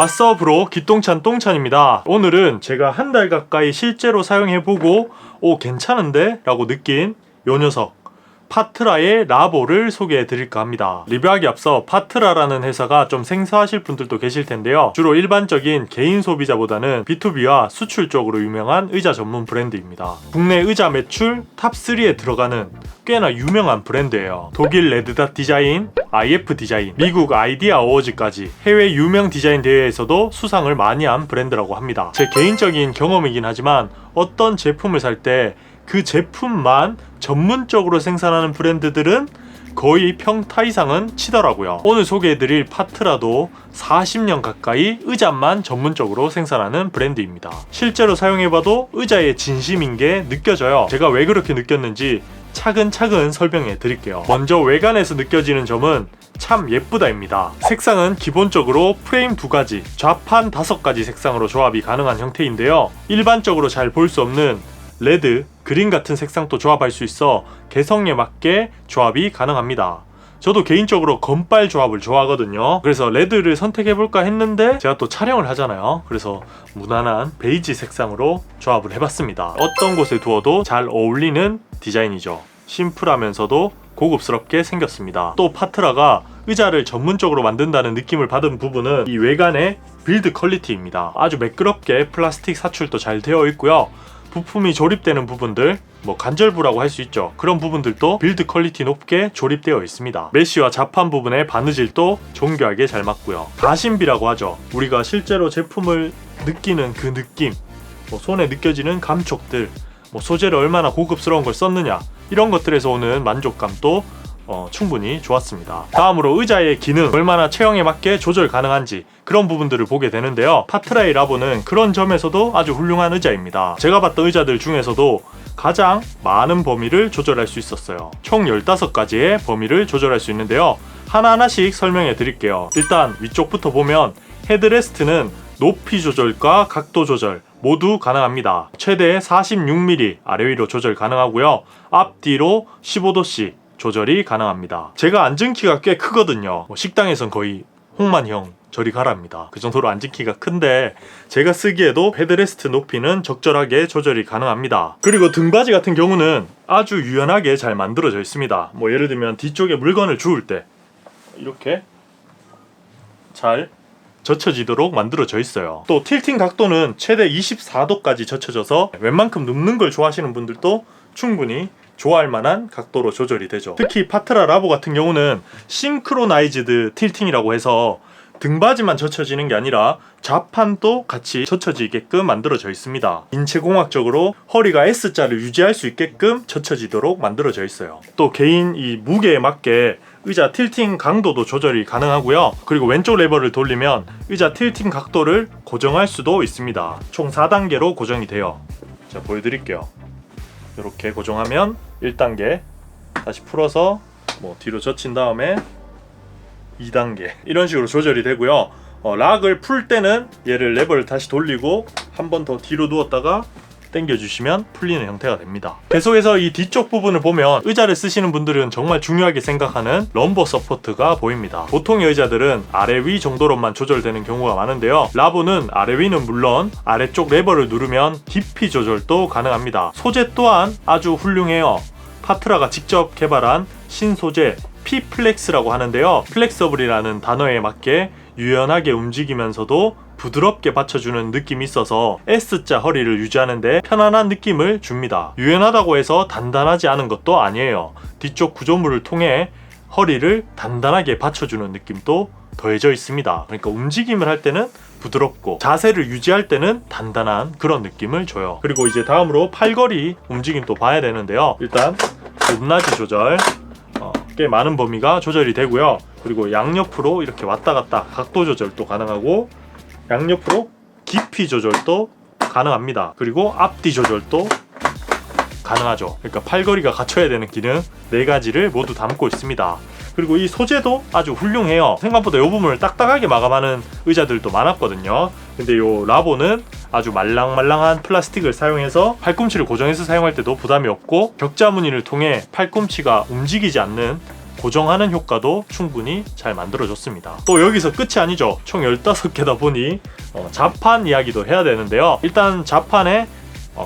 왓썹으로 기똥찬 똥찬입니다. 오늘은 제가 한 달 가까이 실제로 사용해보고 괜찮은데? 라고 느낀 요 녀석 파트라의 라보를 소개해 드릴까 합니다. 리뷰하기 앞서 파트라라는 회사가 좀 생소하실 분들도 계실 텐데요. 주로 일반적인 개인 소비자보다는 B2B와 수출 쪽으로 유명한 의자 전문 브랜드입니다. 국내 의자 매출 탑3에 들어가는 꽤나 유명한 브랜드예요. 독일 레드닷 디자인, IF 디자인, 미국 아이디어 어워즈까지 해외 유명 디자인 대회에서도 수상을 많이 한 브랜드라고 합니다. 제 개인적인 경험이긴 하지만 어떤 제품을 살 때 그 제품만 전문적으로 생산하는 브랜드들은 거의 평타 이상은 치더라고요. 오늘 소개해드릴 파트라도 40년 가까이 의자만 전문적으로 생산하는 브랜드입니다. 실제로 사용해봐도 의자의 진심인 게 느껴져요. 제가 왜 그렇게 느꼈는지 차근차근 설명해 드릴게요. 먼저 외관에서 느껴지는 점은 참 예쁘다입니다. 색상은 기본적으로 프레임 2가지, 좌판 5가지 색상으로 조합이 가능한 형태인데요. 일반적으로 잘 볼 수 없는 레드, 그린 같은 색상도 조합할 수 있어 개성에 맞게 조합이 가능합니다. 저도 개인적으로 건빨 조합을 좋아하거든요. 그래서 레드를 선택해볼까 했는데 제가 또 촬영을 하잖아요. 그래서 무난한 베이지 색상으로 조합을 해봤습니다. 어떤 곳에 두어도 잘 어울리는 디자인이죠. 심플하면서도 고급스럽게 생겼습니다. 또 파트라가 의자를 전문적으로 만든다는 느낌을 받은 부분은 이 외관의 빌드 퀄리티입니다. 아주 매끄럽게 플라스틱 사출도 잘 되어 있고요. 부품이 조립되는 부분들, 간절부라고 할 수 있죠. 그런 부분들도 빌드 퀄리티 높게 조립되어 있습니다. 메쉬와 자판 부분의 바느질도 정교하게 잘 맞고요. 가심비라고 하죠. 우리가 실제로 제품을 느끼는 그 느낌, 손에 느껴지는 감촉들, 소재를 얼마나 고급스러운 걸 썼느냐, 이런 것들에서 오는 만족감도 충분히 좋았습니다. 다음으로 의자의 기능, 얼마나 체형에 맞게 조절 가능한지 그런 부분들을 보게 되는데요. 파트라의 라보는 그런 점에서도 아주 훌륭한 의자입니다. 제가 봤던 의자들 중에서도 가장 많은 범위를 조절할 수 있었어요. 총 15가지의 범위를 조절할 수 있는데요. 하나하나씩 설명해 드릴게요. 일단 위쪽부터 보면 헤드레스트는 높이 조절과 각도 조절 모두 가능합니다. 최대 46mm 아래 위로 조절 가능하고요. 앞뒤로 15도씩 조절이 가능합니다. 제가 앉은 키가 꽤 크거든요. 식당에선 거의 홍만형 저리 가랍니다. 그 정도로 앉은 키가 큰데 제가 쓰기에도 헤드레스트 높이는 적절하게 조절이 가능합니다. 그리고 등받이 같은 경우는 아주 유연하게 잘 만들어져 있습니다. 예를 들면 뒤쪽에 물건을 주울 때 이렇게 잘 젖혀지도록 만들어져 있어요. 또 틸팅 각도는 최대 24도까지 젖혀져서 웬만큼 눕는 걸 좋아하시는 분들도 충분히 좋아할 만한 각도로 조절이 되죠. 특히 파트라 라보 같은 경우는 싱크로나이즈드 틸팅이라고 해서 등받이만 젖혀지는 게 아니라 좌판도 같이 젖혀지게끔 만들어져 있습니다. 인체공학적으로 허리가 S자를 유지할 수 있게끔 젖혀지도록 만들어져 있어요. 또 개인 이 무게에 맞게 의자 틸팅 강도도 조절이 가능하고요. 그리고 왼쪽 레버를 돌리면 의자 틸팅 각도를 고정할 수도 있습니다. 총 4단계로 고정이 돼요. 자, 보여드릴게요. 이렇게 고정하면 1단계, 다시 풀어서 뒤로 젖힌 다음에 2단계 이런 식으로 조절이 되고요. 락을 풀 때는 얘를 레버를 다시 돌리고 한 번 더 뒤로 누웠다가 당겨주시면 풀리는 형태가 됩니다. 계속해서 이 뒤쪽 부분을 보면 의자를 쓰시는 분들은 정말 중요하게 생각하는 럼버 서포트가 보입니다. 보통의 의자들은 아래 위 정도로만 조절되는 경우가 많은데요. 라보는 아래 위는 물론 아래쪽 레버를 누르면 깊이 조절도 가능합니다. 소재 또한 아주 훌륭해요. 파트라가 직접 개발한 신소재 P-플렉스라고 하는데요. 플렉서블이라는 단어에 맞게 유연하게 움직이면서도 부드럽게 받쳐주는 느낌이 있어서 S자 허리를 유지하는데 편안한 느낌을 줍니다. 유연하다고 해서 단단하지 않은 것도 아니에요. 뒤쪽 구조물을 통해 허리를 단단하게 받쳐주는 느낌도 더해져 있습니다. 그러니까 움직임을 할 때는 부드럽고 자세를 유지할 때는 단단한 그런 느낌을 줘요. 그리고 이제 다음으로 팔걸이 움직임도 봐야 되는데요. 일단 높낮이 조절 꽤 많은 범위가 조절이 되고요. 그리고 양옆으로 이렇게 왔다 갔다 각도 조절도 가능하고 양옆으로 깊이 조절도 가능합니다. 그리고 앞뒤 조절도 가능하죠. 그러니까 팔걸이가 갖춰야 되는 기능 4가지를 모두 담고 있습니다. 그리고 이 소재도 아주 훌륭해요. 생각보다 이 부분을 딱딱하게 마감하는 의자들도 많았거든요. 근데 이 라보는 아주 말랑말랑한 플라스틱을 사용해서 팔꿈치를 고정해서 사용할 때도 부담이 없고 격자 무늬를 통해 팔꿈치가 움직이지 않는 고정하는 효과도 충분히 잘 만들어줬습니다. 또 여기서 끝이 아니죠. 총 15개다 보니 자판 이야기도 해야 되는데요. 일단 자판에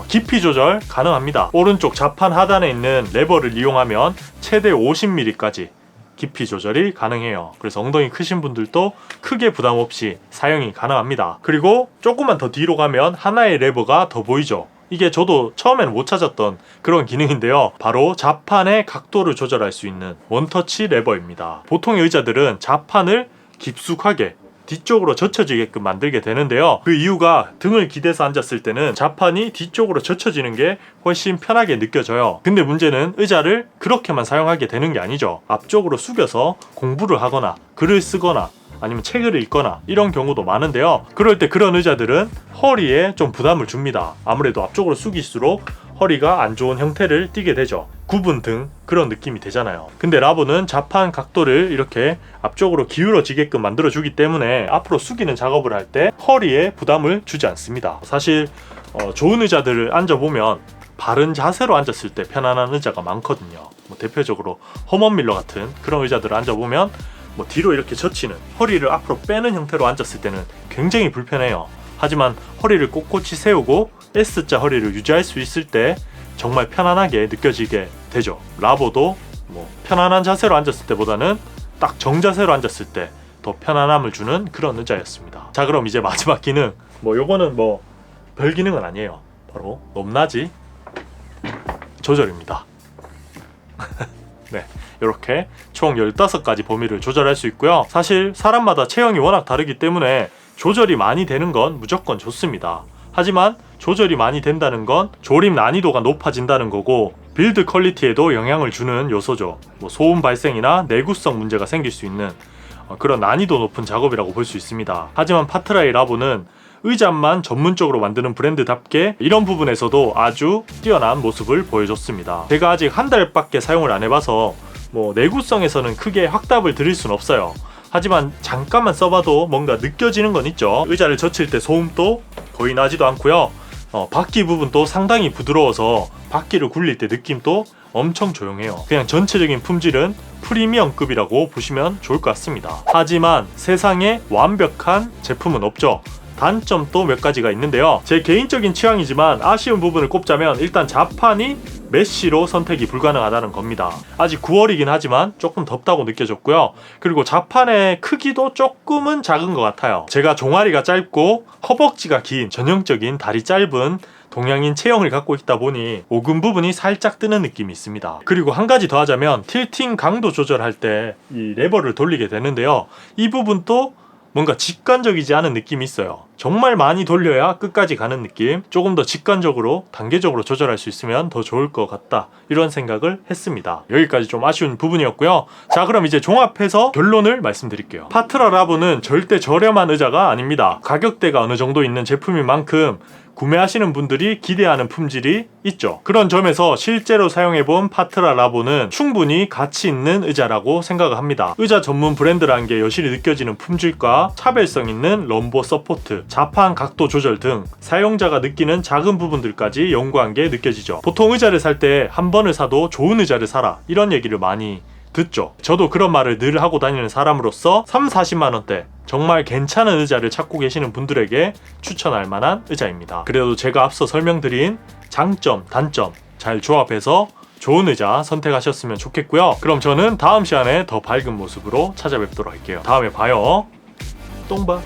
깊이 조절 가능합니다. 오른쪽 자판 하단에 있는 레버를 이용하면 최대 50mm까지 깊이 조절이 가능해요. 그래서 엉덩이 크신 분들도 크게 부담 없이 사용이 가능합니다. 그리고 조금만 더 뒤로 가면 하나의 레버가 더 보이죠. 이게 저도 처음에는 못 찾았던 그런 기능인데요. 바로 자판의 각도를 조절할 수 있는 원터치 레버입니다. 보통의 의자들은 자판을 깊숙하게 뒤쪽으로 젖혀지게끔 만들게 되는데요. 그 이유가 등을 기대서 앉았을 때는 자판이 뒤쪽으로 젖혀지는 게 훨씬 편하게 느껴져요. 근데 문제는 의자를 그렇게만 사용하게 되는 게 아니죠. 앞쪽으로 숙여서 공부를 하거나 글을 쓰거나 아니면 책을 읽거나 이런 경우도 많은데요. 그럴 때 그런 의자들은 허리에 좀 부담을 줍니다. 아무래도 앞쪽으로 숙일수록 허리가 안 좋은 형태를 띠게 되죠. 구분 등 그런 느낌이 되잖아요. 근데 라보는 자판 각도를 이렇게 앞쪽으로 기울어지게끔 만들어주기 때문에 앞으로 숙이는 작업을 할 때 허리에 부담을 주지 않습니다. 사실 좋은 의자들을 앉아보면 바른 자세로 앉았을 때 편안한 의자가 많거든요. 대표적으로 허먼밀러 같은 그런 의자들을 앉아보면 뒤로 이렇게 젖히는, 허리를 앞으로 빼는 형태로 앉았을 때는 굉장히 불편해요. 하지만 허리를 꼿꼿이 세우고 S자 허리를 유지할 수 있을 때 정말 편안하게 느껴지게 되죠. 라보도 편안한 자세로 앉았을 때보다는 딱 정자세로 앉았을 때 더 편안함을 주는 그런 의자였습니다. 자, 그럼 이제 마지막 기능, 요거는 별 기능은 아니에요. 바로 높낮이 조절입니다. 네, 이렇게 총 15가지 범위를 조절할 수 있고요. 사실 사람마다 체형이 워낙 다르기 때문에 조절이 많이 되는 건 무조건 좋습니다. 하지만 조절이 많이 된다는 건 조립 난이도가 높아진다는 거고 빌드 퀄리티에도 영향을 주는 요소죠. 소음 발생이나 내구성 문제가 생길 수 있는 그런 난이도 높은 작업이라고 볼 수 있습니다. 하지만 파트라이 라보는 의자만 전문적으로 만드는 브랜드답게 이런 부분에서도 아주 뛰어난 모습을 보여줬습니다. 제가 아직 한 달밖에 사용을 안 해봐서 내구성에서는 크게 확답을 드릴 순 없어요. 하지만 잠깐만 써봐도 뭔가 느껴지는 건 있죠. 의자를 젖힐 때 소음도 거의 나지도 않고요. 바퀴 부분도 상당히 부드러워서 바퀴를 굴릴 때 느낌도 엄청 조용해요. 그냥 전체적인 품질은 프리미엄급이라고 보시면 좋을 것 같습니다. 하지만 세상에 완벽한 제품은 없죠. 단점도 몇 가지가 있는데요. 제 개인적인 취향이지만 아쉬운 부분을 꼽자면 일단 자판이 메쉬로 선택이 불가능하다는 겁니다. 아직 9월이긴 하지만 조금 덥다고 느껴졌고요. 그리고 자판의 크기도 조금은 작은 것 같아요. 제가 종아리가 짧고 허벅지가 긴 전형적인 다리 짧은 동양인 체형을 갖고 있다 보니 오금 부분이 살짝 뜨는 느낌이 있습니다. 그리고 한 가지 더 하자면 틸팅 강도 조절할 때 이 레버를 돌리게 되는데요. 이 부분도 뭔가 직관적이지 않은 느낌이 있어요. 정말 많이 돌려야 끝까지 가는 느낌. 조금 더 직관적으로 단계적으로 조절할 수 있으면 더 좋을 것 같다, 이런 생각을 했습니다. 여기까지 좀 아쉬운 부분이었고요. 자, 그럼 이제 종합해서 결론을 말씀드릴게요. 파트라 라보는 절대 저렴한 의자가 아닙니다. 가격대가 어느 정도 있는 제품인 만큼 구매하시는 분들이 기대하는 품질이 있죠. 그런 점에서 실제로 사용해본 파트라 라보는 충분히 가치 있는 의자라고 생각을 합니다. 의자 전문 브랜드라는 게 여실히 느껴지는 품질과 차별성 있는 럼버 서포트, 자판 각도 조절 등 사용자가 느끼는 작은 부분들까지 연구한 게 느껴지죠. 보통 의자를 살 때 한 번을 사도 좋은 의자를 사라, 이런 얘기를 많이 듣죠. 저도 그런 말을 늘 하고 다니는 사람으로서 30-40만원대 정말 괜찮은 의자를 찾고 계시는 분들에게 추천할 만한 의자입니다. 그래도 제가 앞서 설명드린 장점, 단점 잘 조합해서 좋은 의자 선택하셨으면 좋겠고요. 그럼 저는 다음 시간에 더 밝은 모습으로 찾아뵙도록 할게요. 다음에 봐요. 똥봐.